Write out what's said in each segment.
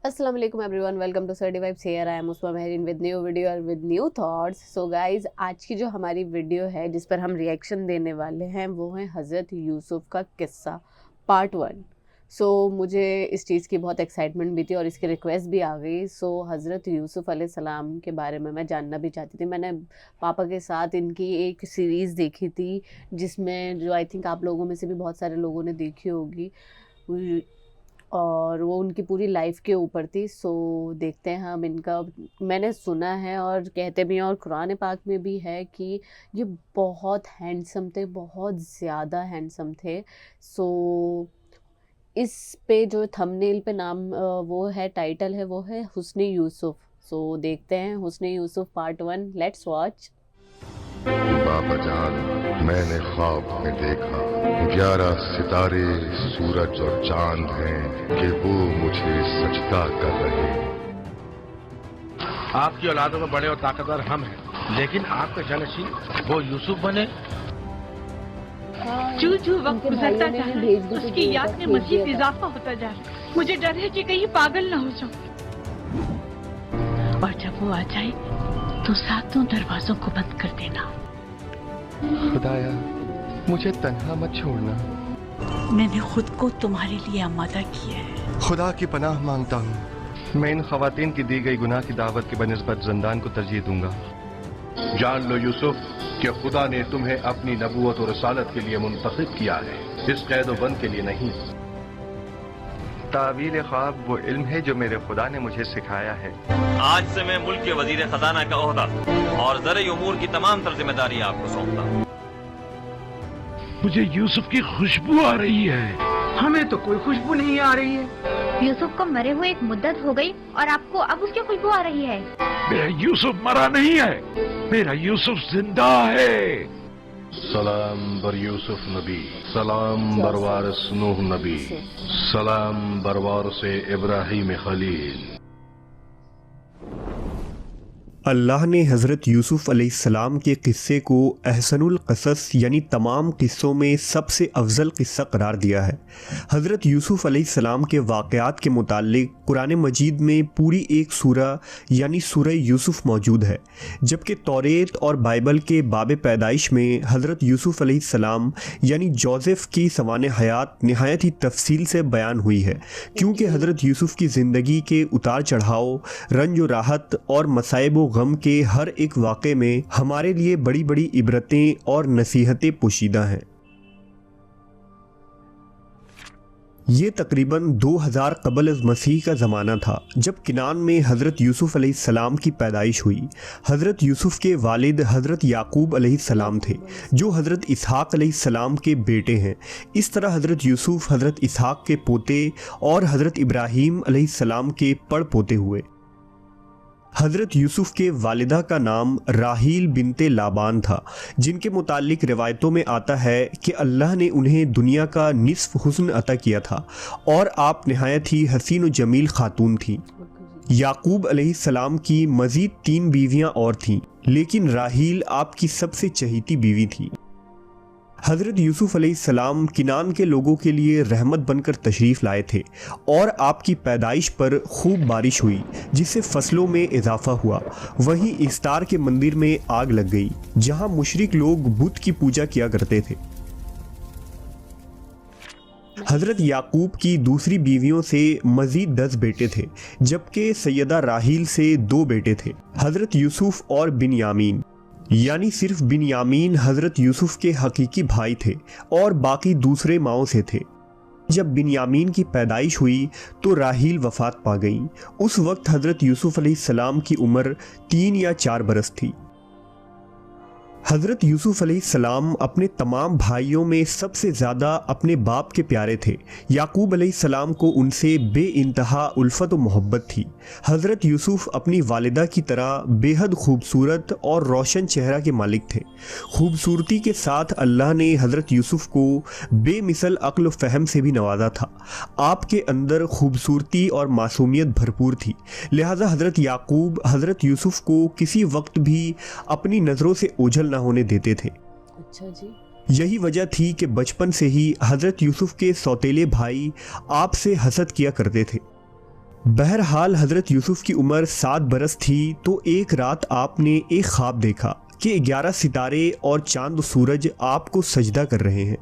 अस्सलाम वालेकुम everyone, welcome to सर्डी vibes. Here I am Usma Mehreen with new video और with new thoughts. So guys, आज की जो हमारी वीडियो है जिस पर हम रिएक्शन देने वाले हैं वो है हज़रत यूसुफ का किस्सा पार्ट 1। सो मुझे इस चीज़ की बहुत एक्साइटमेंट भी थी और इसकी रिक्वेस्ट भी आ गई। सो हज़रत यूसुफ अलैहिस्सलाम के बारे में मैं जानना भी चाहती थी। मैंने पापा के साथ इनकी एक सीरीज़ देखी थी जिसमें जो आई थिंक आप लोगों में से भी बहुत सारे लोगों ने देखी होगी, और वो उनकी पूरी लाइफ के ऊपर थी। सो देखते हैं हम इनका। मैंने सुना है और कहते भी हैं और कुरान पाक में भी है कि ये बहुत हैंडसम थे, बहुत ज़्यादा हैंडसम थे। सो इस पे जो थंबनेल पे नाम वो है, टाइटल है, वो है हुस्न यूसुफ। सो देखते हैं Husn Yusuf part 1। Let's watch. बाबा जान, मैंने ख्वाब में देखा 11 सितारे, सूरज और चांद हैं कि वो मुझे सजदा कर रहे हैं। आपकी औलादों में बड़े और ताकतवर हम हैं, लेकिन आपका जानशीन वो यूसुफ बने। जो वक्त गुजरता जा रहा है उसकी याद में मजीद इजाफा होता जा रहा है। मुझे डर है कि कहीं पागल ना हो जाऊं, और जब वो आ जाए तो सातों दरवाजों को बंद कर देना। खुदाया, मुझे तन्हा मत छोड़ना। मैंने खुद को तुम्हारे लिए आमादा किया है। खुदा की पनाह मांगता हूँ। मैं इन खवातीन की दी गई गुनाह की दावत की बनिस्बत जिंदान को तरजीह दूंगा। जान लो यूसुफ कि खुदा ने तुम्हें अपनी नबूवत और रसालत के लिए मुंतखब किया है, इस कैद व बंद के लिए नहीं। तावील ख्वाब वो इल्म है जो मेरे खुदा ने मुझे सिखाया है। आज से मैं मुल्क के वजीर खजाना का ओहदा और ज़र उमूर की तमाम तर जिम्मेदारी आपको सौंपता हूँ। मुझे यूसुफ की खुशबू आ रही है। हमें तो कोई खुशबू नहीं आ रही है। यूसुफ को मरे हुए एक मुद्दत हो गई और आपको अब उसकी खुशबू आ रही है। मेरा यूसुफ मरा नहीं है, मेरा यूसुफ जिंदा है। सलाम बर यूसुफ नबी, सलाम बर वारिस नूह नबी, सलाम बर वारिस इब्राहीम खलील। अल्लाह ने हज़रत यूसुफ़ अलैहिस्सलाम के क़िस्से को अहसनुल क़सस यानी तमाम क़िस्सों में सबसे अफजल क़िस्सा करार दिया है। हज़रत यूसुफ़ अलैहिस्सलाम के वाक़यात के मुताल्लिक़ कुरान मजीद में पूरी एक सूरा यानी सूरह यूसुफ़ मौजूद है, जबकि तौरेत और बाइबल के बाब पैदाइश में हज़रत यूसुफ़ अलैहिस्सलाम यानी जोसेफ़ की सवान हयात नहायत ही तफसील से बयान हुई है, क्योंकि हज़रत यूसुफ़ की ज़िंदगी के उतार चढ़ाव, रंज व राहत और मसाइब व गम के हर एक वाक़े में हमारे लिए बड़ी बड़ी इबरतें और नसीहतें पोशीदा हैं। ये तकरीबन 2000 क़ब्ल अज़ मसीह का ज़माना था जब किनान में हज़रत यूसुफ़ अलैहिस्सलाम की पैदाइश हुई। हज़रत यूसुफ़ के वालिद हज़रत याकूब अलैहिस्सलाम थे, जो हज़रत इसहाक़ अलैहिस्सलाम के बेटे हैं। इस तरह हज़रत यूसुफ़ हज़रत इसहाक़ के पोते और हज़रत इब्राहीम अलैहिस्सलाम के पड़ पोते हुए। हज़रत यूसुफ़ के वालिदा का नाम राहील बिनते लाबान था, जिनके मुतालिक रिवायतों में आता है कि अल्लाह ने उन्हें दुनिया का निस्फ़ हुस्न अता किया था और आप नहायत ही हसीन व जमील खातून थीं। याकूब अलैहिस्सलाम की मज़ीद 3 बीवियाँ और थीं, लेकिन राहील आपकी सबसे चहीती बीवी थी। हज़रत यूसुफ़ अलैहिस्सलाम किनान के लोगों के लिए रहमत बनकर तशरीफ़ लाए थे और आपकी पैदाइश पर खूब बारिश हुई, जिससे फसलों में इजाफ़ा हुआ। वहीं इस्तार के मंदिर में आग लग गई, जहां मुशरिक लोग बुत की पूजा किया करते थे। हज़रत याकूब की दूसरी बीवियों से मज़ीद 10 बेटे थे, जबकि सैयदा राहील से 2 बेटे थे, हज़रत यूसुफ़ और बिन्यामीन। यानी सिर्फ बिन्यामीन हज़रत यूसुफ़ के हकीकी भाई थे और बाकी दूसरे माओं से थे। जब बिन्यामीन की पैदाइश हुई तो राहील वफ़ात पा गई। उस वक्त हज़रत यूसुफ़ अलैहिस्सलाम की उम्र 3 या 4 बरस थी। हज़रत यूसुफ़ अलैहिस्सलाम अपने तमाम भाइयों में सबसे ज़्यादा अपने बाप के प्यारे थे। याकूब अलैहिस्सलाम को उनसे बेइंतहा उल्फत व मोहब्बत थी। हज़रत यूसुफ़ अपनी वालिदा की तरह बेहद खूबसूरत और रोशन चेहरा के मालिक थे। खूबसूरती के साथ अल्लाह ने हज़रत यूसुफ़ को बेमिसल अक्ल व फ़हम से भी नवाजा था। आपके अंदर खूबसूरती और मासूमियत भरपूर थी, लिहाजा हज़रत याकूब हज़रत यूसुफ़ को किसी वक्त भी अपनी नज़रों से ओझल होने देते थे। अच्छा जी। यही वजह थी कि बचपन से ही हज़रत यूसुफ़ के सौतेले भाई आपसे हसद किया करते थे। बहरहाल हज़रत यूसुफ की उम्र 7 बरस थी तो एक रात आपने एक ख्वाब देखा कि 11 सितारे और चांद सूरज आपको सजदा कर रहे हैं।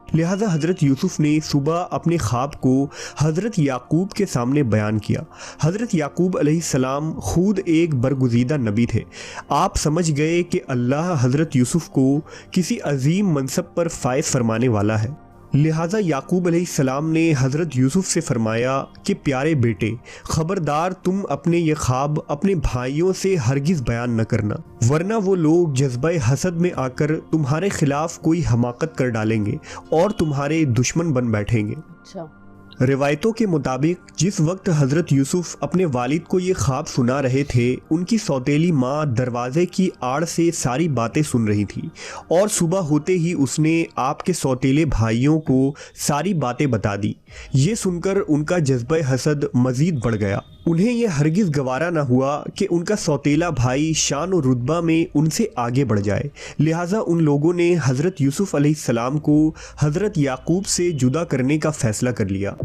लिहाजा हज़रत यूसुफ ने सुबह अपने ख्वाब को हज़रत याकूब के सामने बयान किया। हज़रत याकूब अलैहिस्सलाम खुद एक बरगुज़ीदा नबी थे। आप समझ गए कि अल्लाह हज़रत यूसुफ को किसी अजीम मनसब पर फायज़ फरमाने वाला है। लिहाजा याकूब अलैहिस्सलाम ने हज़रत यूसुफ से फरमाया कि प्यारे बेटे, ख़बरदार तुम अपने ये ख्वाब अपने भाइयों से हरगिज़ बयान न करना, वरना वो लोग जज्बा हसद में आकर तुम्हारे खिलाफ कोई हमाकत कर डालेंगे और तुम्हारे दुश्मन बन बैठेंगे। अच्छा। रिवायतों के मुताबिक जिस वक्त हज़रत यूसुफ अपने वालिद को ये ख्वाब सुना रहे थे, उनकी सौतेली माँ दरवाज़े की आड़ से सारी बातें सुन रही थी और सुबह होते ही उसने आपके सौतेले भाइयों को सारी बातें बता दी। ये सुनकर उनका जज्बा हसद मज़ीद बढ़ गया। उन्हें यह हरगिज़ गवारा न हुआ कि उनका सौतेला भाई शान और रुतबा में उनसे आगे बढ़ जाए। लिहाजा उन लोगों ने हज़रत यूसुफ अलैहिस्सलाम को हज़रत याकूब से जुदा करने का फ़ैसला कर लिया।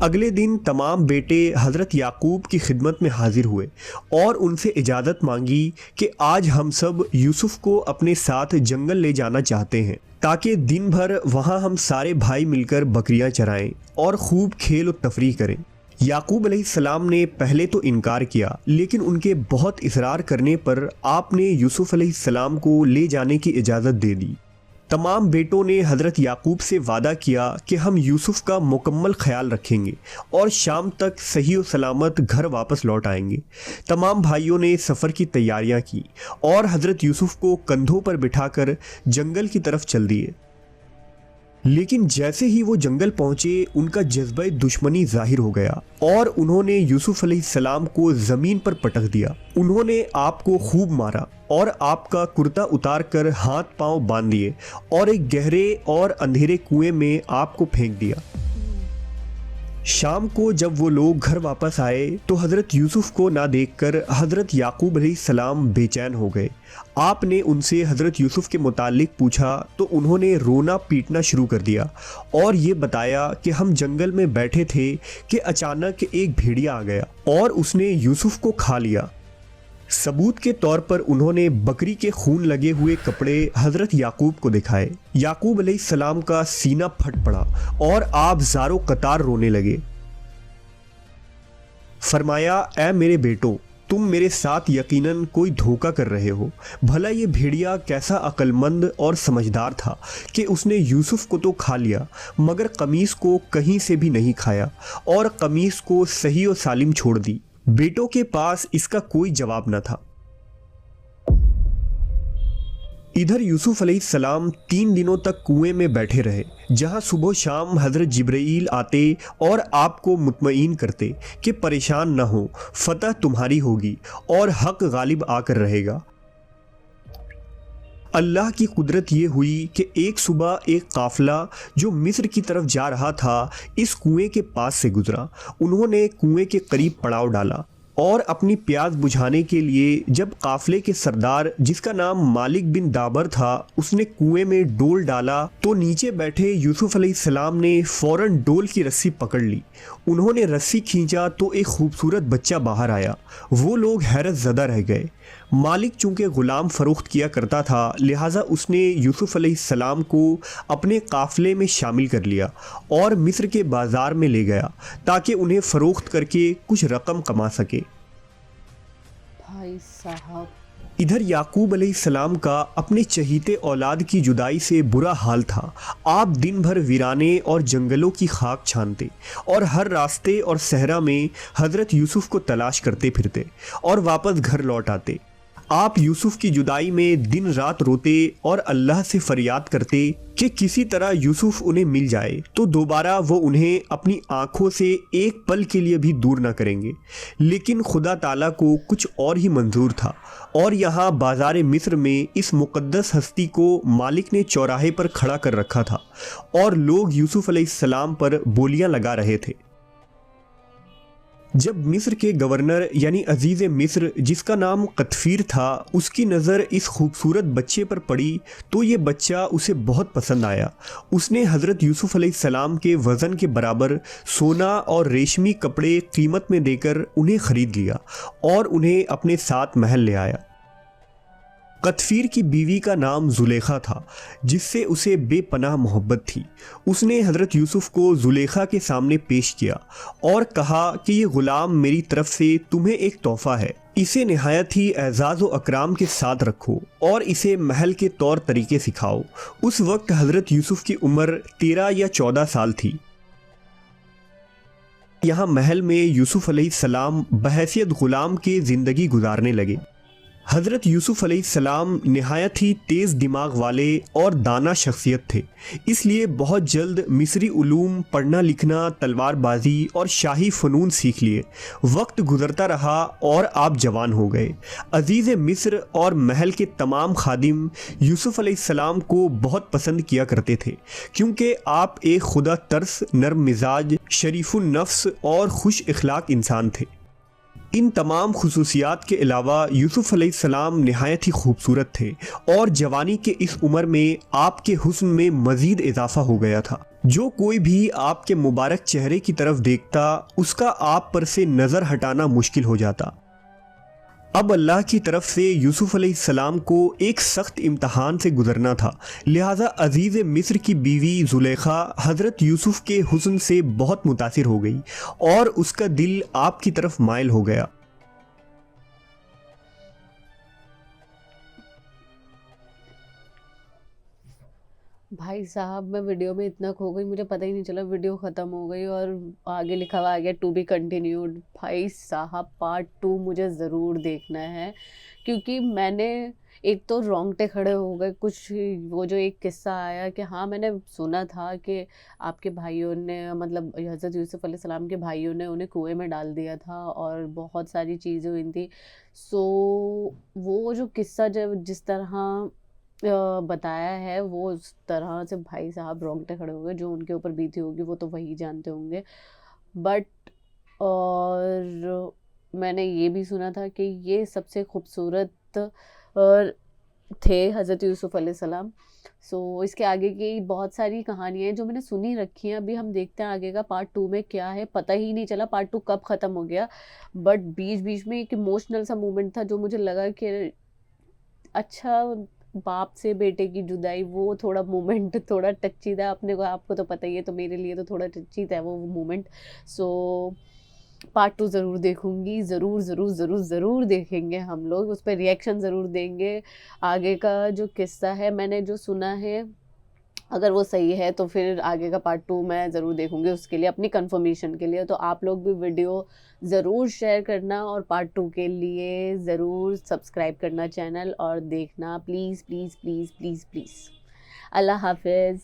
अगले दिन तमाम बेटे हज़रत याकूब की खिदमत में हाजिर हुए और उनसे इजाज़त मांगी कि आज हम सब यूसुफ को अपने साथ जंगल ले जाना चाहते हैं ताकि दिन भर वहाँ हम सारे भाई मिलकर बकरियाँ चराएं और खूब खेल और तफरीह करें। याकूब अलैहिस्सलाम ने पहले तो इनकार किया, लेकिन उनके बहुत इसरार करने पर आपने यूसुफ अलैहिस्सलाम को ले जाने की इजाज़त दे दी। तमाम बेटों ने हज़रत याकूब से वादा किया कि हम यूसुफ का मुकम्मल ख्याल रखेंगे और शाम तक सही और सलामत घर वापस लौट आएंगे। तमाम भाइयों ने सफ़र की तैयारियां की और हज़रत यूसुफ को कंधों पर बिठाकर जंगल की तरफ चल दिए। लेकिन जैसे ही वो जंगल पहुंचे, उनका जज्बा दुश्मनी जाहिर हो गया और उन्होंने यूसुफ अलैहिस्सलाम को ज़मीन पर पटक दिया। उन्होंने आपको खूब मारा और आपका कुर्ता उतार कर हाथ पांव बांध दिए और एक गहरे और अंधेरे कुएं में आपको फेंक दिया। शाम को जब वो लोग घर वापस आए तो हज़रत यूसुफ को ना देखकर हज़रत याकूब अलैहिस्सलाम बेचैन हो गए। आपने उनसे हज़रत यूसुफ के मुतालिक पूछा तो उन्होंने रोना पीटना शुरू कर दिया और ये बताया कि हम जंगल में बैठे थे कि अचानक एक भेड़िया आ गया और उसने यूसुफ को खा लिया। सबूत के तौर पर उन्होंने बकरी के खून लगे हुए कपड़े हज़रत याकूब को दिखाए। याकूब अलैहिस्सलाम का सीना फट पड़ा और आप ज़ारो कतार रोने लगे। फरमाया, ऐ मेरे बेटो, तुम मेरे साथ यकीनन कोई धोखा कर रहे हो। भला ये भेड़िया कैसा अक्लमंद और समझदार था कि उसने यूसुफ को तो खा लिया मगर कमीज़ को कहीं से भी नहीं खाया और कमीज़ को सही और सालिम छोड़ दी। बेटों के पास इसका कोई जवाब न था। इधर यूसुफ अलैहिस्सलाम 3 दिनों तक कुएं में बैठे रहे, जहां सुबह शाम हज़रत जिब्राईल आते और आपको मुतमईन करते कि परेशान न हो, फतह तुम्हारी होगी और हक गालिब आकर रहेगा। अल्लाह की कुदरत ये हुई कि एक सुबह एक काफ़िला जो मिस्र की तरफ जा रहा था, इस कुएं के पास से गुजरा। उन्होंने कुएं के करीब पड़ाव डाला और अपनी प्यास बुझाने के लिए जब काफ़िले के सरदार, जिसका नाम मालिक बिन दाबर था, उसने कुएं में डोल डाला तो नीचे बैठे यूसुफ अलैहिस्सलाम ने फ़ौरन डोल की रस्सी पकड़ ली। उन्होंने रस्सी खींचा तो एक खूबसूरत बच्चा बाहर आया। वो लोग हैरत ज़दा रह गए। मालिक चूँकि ग़ुलाम फ़रोख्त किया करता था, लिहाजा उसने यूसुफ अलैहिस्सलाम को अपने काफ़िले में शामिल कर लिया और मिस्र के बाज़ार में ले गया ताकि उन्हें फ़रोख्त करके कुछ रकम कमा सके। भाई साहब, इधर याकूब अलैहिस्सलाम का अपने चहीते औलाद की जुदाई से बुरा हाल था। आप दिन भर वीराने और जंगलों की खाक छानते और हर रास्ते और सहरा में हज़रत यूसुफ को तलाश करते फिरते और वापस घर लौट आते। आप यूसुफ की जुदाई में दिन रात रोते और अल्लाह से फरियाद करते कि किसी तरह यूसुफ उन्हें मिल जाए तो दोबारा वो उन्हें अपनी आंखों से एक पल के लिए भी दूर ना करेंगे। लेकिन खुदा ताला को कुछ और ही मंजूर था और यहाँ बाज़ार मिस्र में इस मुक़द्दस हस्ती को मालिक ने चौराहे पर खड़ा कर रखा था और लोग यूसुफ अलैहिस्सलाम पर बोलियां लगा रहे थे। जब मिस्र के गवर्नर यानी अजीज़ मिस्र जिसका नाम कतफीर था उसकी नज़र इस खूबसूरत बच्चे पर पड़ी तो ये बच्चा उसे बहुत पसंद आया। उसने हज़रत यूसुफ़ अलैहिस्सलाम के वज़न के बराबर सोना और रेशमी कपड़े कीमत में देकर उन्हें ख़रीद लिया और उन्हें अपने साथ महल ले आया। कतफीर की बीवी का नाम जुलेखा था जिससे उसे बेपनाह मोहब्बत थी। उसने हज़रत यूसुफ को जुलेखा के सामने पेश किया और कहा कि ये ग़ुलाम मेरी तरफ से तुम्हें एक तोहफ़ा है, इसे नहायत ही एज़ाज़ व अकराम के साथ रखो और इसे महल के तौर तरीके सिखाओ। उस वक्त हज़रत यूसुफ की उम्र 13 या 14 साल थी। यहाँ महल में यूसुफ अलैहिस्सलाम बहैसियत ग़ुलाम के ज़िंदगी गुजारने लगे। हज़रत यूसुफ अलैहिस्सलाम नहायत ही तेज़ दिमाग वाले और दाना शख्सियत थे, इसलिए बहुत जल्द मिस्री उलूम, पढ़ना लिखना, तलवारबाजी और शाही फ़नून सीख लिए। वक्त गुज़रता रहा और आप जवान हो गए। अजीज़ मिस्र और महल के तमाम खादिम यूसुफ अलैहिस्सलाम को बहुत पसंद किया करते थे क्योंकि आप एक खुदा तरस, नरम मिजाज, शरीफुन नफ्स और खुश इखलाक इंसान थे। इन तमाम खुसूसियात के अलावा यूसुफ अलैहिस्सलाम नहायत ही खूबसूरत थे और जवानी के इस उम्र में आपके हुस्न में मज़ीद इजाफा हो गया था। जो कोई भी आपके मुबारक चेहरे की तरफ देखता उसका आप पर से नज़र हटाना मुश्किल हो जाता। अब अल्लाह की तरफ से यूसुफ अलैहिस्सलाम को एक सख्त इम्तहान से गुजरना था, लिहाजा अजीज़ मिस्र की बीवी जुलेखा हज़रत यूसुफ के हुस्न से बहुत मुतासिर हो गई और उसका दिल आपकी तरफ माइल हो गया। भाई साहब मैं वीडियो में इतना खो गई, मुझे पता ही नहीं चला वीडियो ख़त्म हो गई और आगे लिखा हुआ आ गया टू बी कंटिन्यूड। भाई साहब पार्ट 2 मुझे ज़रूर देखना है क्योंकि मैंने एक तो रोंगटे खड़े हो गए कुछ। वो जो एक किस्सा आया कि हाँ मैंने सुना था कि आपके भाइयों ने मतलब हज़रत यूसुफ अलैहिस्सलाम के भाइयों ने उन्हें कुएं में डाल दिया था और बहुत सारी चीज़ें हुई थी। सो वो जो किस्सा जब जिस तरह बताया है वो उस तरह से भाई साहब रोंगटे खड़े हो गए। जो उनके ऊपर बीती होगी वो तो वही जानते होंगे। बट और मैंने ये भी सुना था कि ये सबसे खूबसूरत थे हज़रत यूसुफ अलैहिस्सलाम। सो इसके आगे की बहुत सारी कहानियाँ हैं जो मैंने सुनी रखी हैं। अभी हम देखते हैं आगे का पार्ट 2 में क्या है। पता ही नहीं चला पार्ट 2 कब ख़त्म हो गया। बट बीच बीच में एक इमोशनल सा मोमेंट था जो मुझे लगा कि अच्छा बाप से बेटे की जुदाई, वो थोड़ा मोमेंट थोड़ा टची था। अपने को आपको तो पता ही है, तो मेरे लिए तो थोड़ा टची था वो मोमेंट। सो पार्ट 2 ज़रूर देखूंगी, ज़रूर ज़रूर ज़रूर ज़रूर देखेंगे हम लोग, उस पर रिएक्शन ज़रूर देंगे। आगे का जो किस्सा है मैंने जो सुना है अगर वो सही है तो फिर आगे का पार्ट 2 मैं ज़रूर देखूंगी, उसके लिए अपनी कंफर्मेशन के लिए। तो आप लोग भी वीडियो ज़रूर शेयर करना और पार्ट 2 के लिए ज़रूर सब्सक्राइब करना चैनल और देखना please please please please please. अल्लाह हाफिज़।